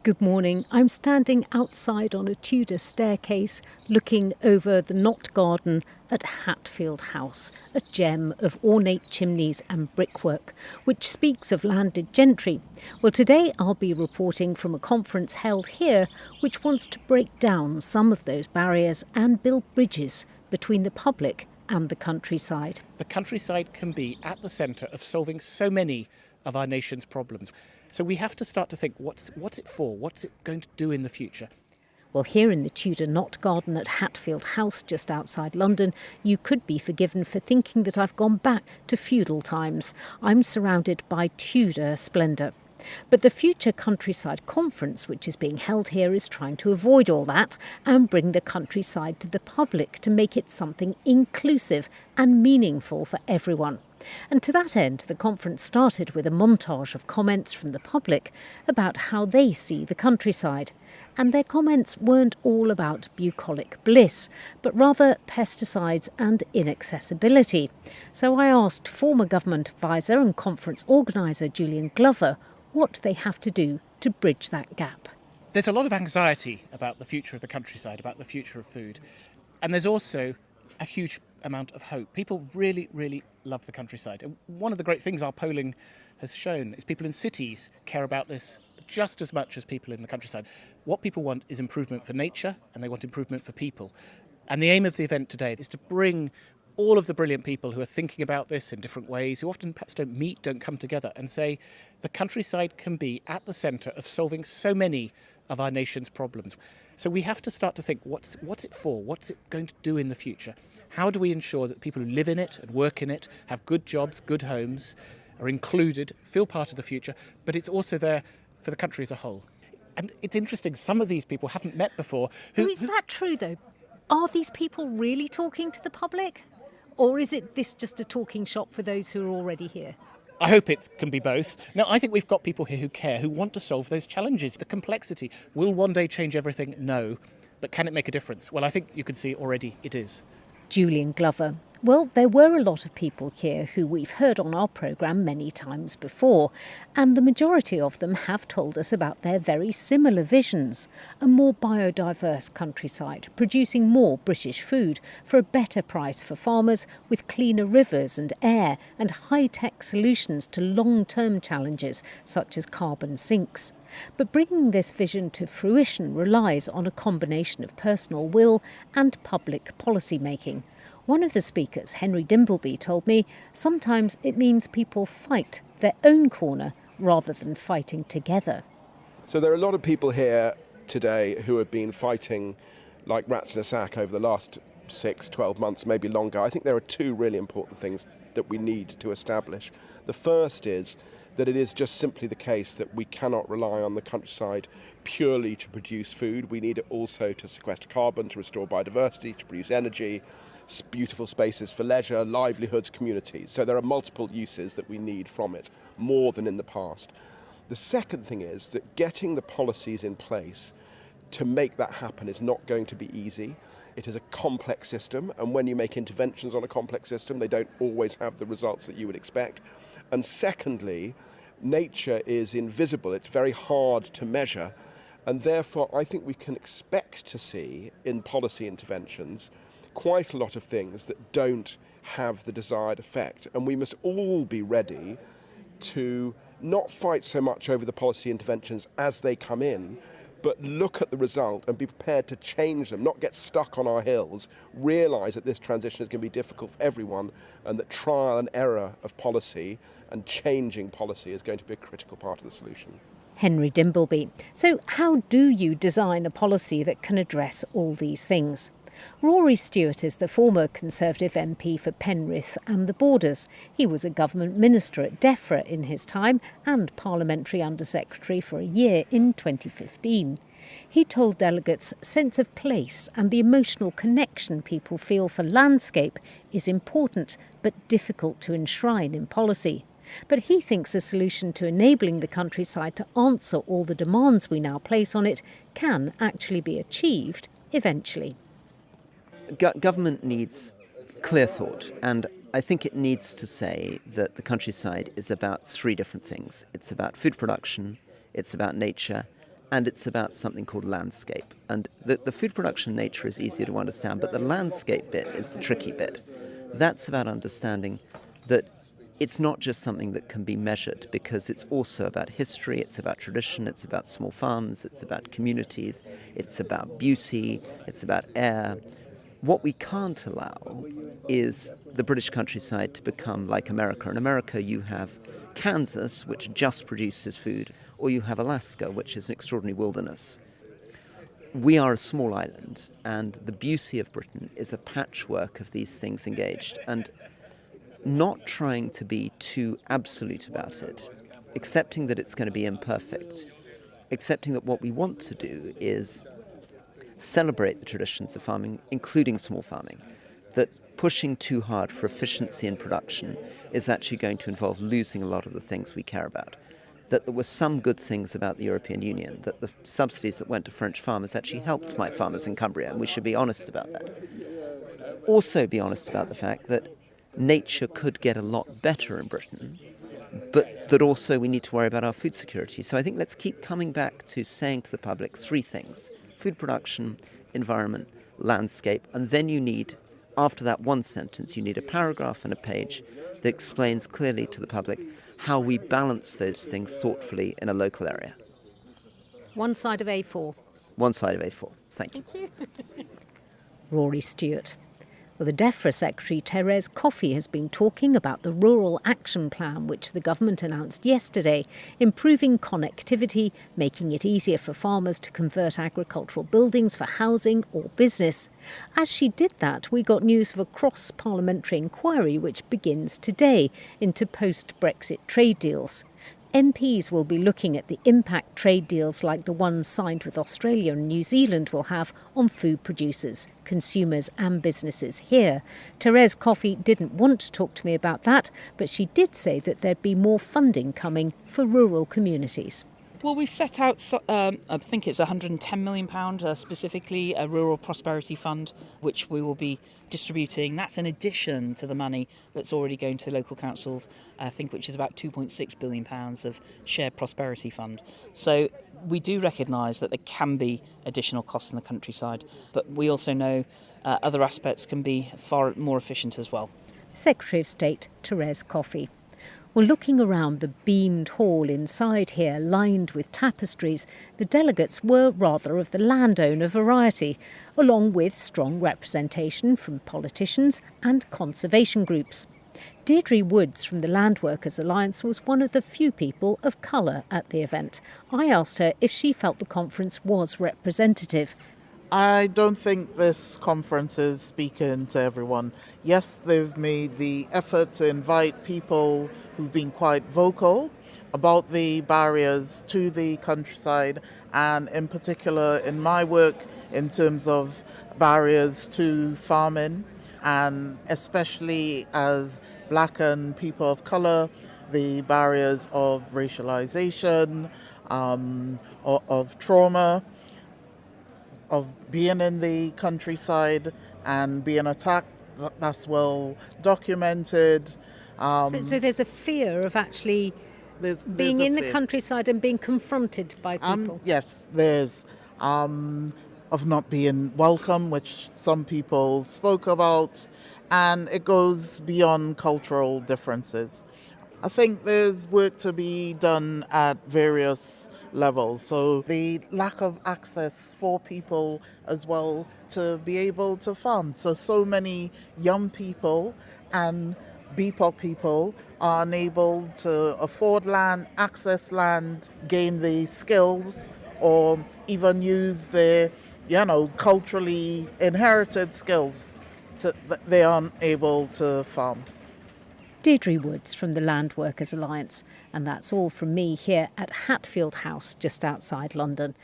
Good morning. I'm standing outside on a Tudor staircase looking over the Knott Garden at Hatfield House, a gem of ornate chimneys and brickwork, which speaks of landed gentry. Well, today I'll be reporting from a conference held here which wants to break down some of those barriers and build bridges between the public and the countryside. The countryside can be at the centre of solving so many of our nation's problems. So we have to start to think, what's it for? What's it going to do in the future? Well, here in the Tudor Knott Garden at Hatfield House, just outside London, you could be forgiven for thinking that I've gone back to feudal times. I'm surrounded by Tudor splendour. But the Future Countryside Conference, which is being held here, is trying to avoid all that and bring the countryside to the public to make it something inclusive and meaningful for everyone. And to that end, the conference started with a montage of comments from the public about how they see the countryside. And their comments weren't all about bucolic bliss, but rather pesticides and inaccessibility. So I asked former government advisor and conference organiser Julian Glover what they have to do to bridge that gap. There's a lot of anxiety about the future of the countryside, about the future of food. And there's also a huge amount of hope. People really, really love the countryside. And one of the great things our polling has shown is people in cities care about this just as much as people in the countryside. What people want is improvement for nature, and they want improvement for people. And the aim of the event today is to bring all of the brilliant people who are thinking about this in different ways, who often perhaps don't meet, don't come together, and say the countryside can be at the centre of solving so many of our nation's problems. So we have to start to think, what's it for? What's it going to do in the future? How do we ensure that people who live in it and work in it have good jobs, good homes, are included, feel part of the future, but it's also there for the country as a whole? And it's interesting, some of these people haven't met before. Is that true, though? Are these people really talking to the public? Or is this just a talking shop for those who are already here? I hope it can be both. No, I think we've got people here who care, who want to solve those challenges. The complexity. Will one day change everything? No. But can it make a difference? Well, I think you can see already it is. Julian Glover. Well, there were a lot of people here who we've heard on our programme many times before, and the majority of them have told us about their very similar visions. A more biodiverse countryside, producing more British food for a better price for farmers, with cleaner rivers and air and high-tech solutions to long-term challenges such as carbon sinks. But bringing this vision to fruition relies on a combination of personal will and public policy making. One of the speakers, Henry Dimbleby, told me sometimes it means people fight their own corner rather than fighting together. So there are a lot of people here today who have been fighting like rats in a sack over the last 6, 12 months, maybe longer. I think there are two really important things that we need to establish. The first is that it is just simply the case that we cannot rely on the countryside purely to produce food. We need it also to sequester carbon, to restore biodiversity, to produce energy, beautiful spaces for leisure, livelihoods, communities. So there are multiple uses that we need from it, more than in the past. The second thing is that getting the policies in place to make that happen is not going to be easy. It is a complex system, and when you make interventions on a complex system, they don't always have the results that you would expect. And secondly, nature is invisible. It's very hard to measure, and therefore I think we can expect to see in policy interventions quite a lot of things that don't have the desired effect. And we must all be ready to not fight so much over the policy interventions as they come in, but look at the result and be prepared to change them, not get stuck on our heels, realise that this transition is going to be difficult for everyone, and that trial and error of policy and changing policy is going to be a critical part of the solution. Henry Dimbleby. So how do you design a policy that can address all these things? Rory Stewart is the former Conservative MP for Penrith and the Borders. He was a government minister at DEFRA in his time and parliamentary undersecretary for a year in 2015. He told delegates sense of place and the emotional connection people feel for landscape is important but difficult to enshrine in policy. But he thinks a solution to enabling the countryside to answer all the demands we now place on it can actually be achieved eventually. Government needs clear thought, and I think it needs to say that the countryside is about three different things. It's about food production, it's about nature, and it's about something called landscape. And the food production nature is easier to understand, but the landscape bit is the tricky bit. That's about understanding that it's not just something that can be measured, because it's also about history, it's about tradition, it's about small farms, it's about communities, it's about beauty, it's about air. What we can't allow is the British countryside to become like America. In America, you have Kansas, which just produces food, or you have Alaska, which is an extraordinary wilderness. We are a small island, and the beauty of Britain is a patchwork of these things engaged, and not trying to be too absolute about it, accepting that it's going to be imperfect, accepting that what we want to do is celebrate the traditions of farming, including small farming, that pushing too hard for efficiency in production is actually going to involve losing a lot of the things we care about. That there were some good things about the European Union, that the subsidies that went to French farmers actually helped my farmers in Cumbria, and we should be honest about that. Also be honest about the fact that nature could get a lot better in Britain, but that also we need to worry about our food security. So I think let's keep coming back to saying to the public three things: food production, environment, landscape, and then you need, after that one sentence, you need a paragraph and a page that explains clearly to the public how we balance those things thoughtfully in a local area. One side of A4. One side of A4. Thank you. Thank you. Rory Stewart. Well, the DEFRA Secretary, Therese Coffey, has been talking about the Rural Action Plan, which the government announced yesterday, improving connectivity, making it easier for farmers to convert agricultural buildings for housing or business. As she did that, we got news of a cross-parliamentary inquiry which begins today into post-Brexit trade deals. MPs will be looking at the impact trade deals like the ones signed with Australia and New Zealand will have on food producers, consumers and businesses here. Therese Coffey didn't want to talk to me about that, but she did say that there'd be more funding coming for rural communities. Well, we've set out, I think it's £110 million, specifically a Rural Prosperity Fund, which we will be distributing. That's in addition to the money that's already going to local councils, I think, which is about £2.6 billion of Shared Prosperity Fund. So we do recognise that there can be additional costs in the countryside, but we also know other aspects can be far more efficient as well. Secretary of State Therese Coffey. Well, looking around the beamed hall inside here, lined with tapestries, the delegates were rather of the landowner variety, along with strong representation from politicians and conservation groups. Deirdre Woods from the Land Workers Alliance was one of the few people of colour at the event. I asked her if she felt the conference was representative. I don't think this conference is speaking to everyone. Yes, they've made the effort to invite people who've been quite vocal about the barriers to the countryside, and in particular in my work in terms of barriers to farming, and especially as black and people of colour, the barriers of racialization, of trauma, of being in the countryside and being attacked. That's well documented. So there's a fear of actually being in the countryside and being confronted by people. Yes, there's of not being welcome, which some people spoke about, and it goes beyond cultural differences. I think there's work to be done at various levels. So the lack of access for people as well to be able to farm. So many young people and BIPOC people are unable to afford land, access land, gain the skills, or even use their, culturally inherited skills. They aren't able to farm. Deirdre Woods from the Land Workers Alliance. And that's all from me here at Hatfield House, just outside London.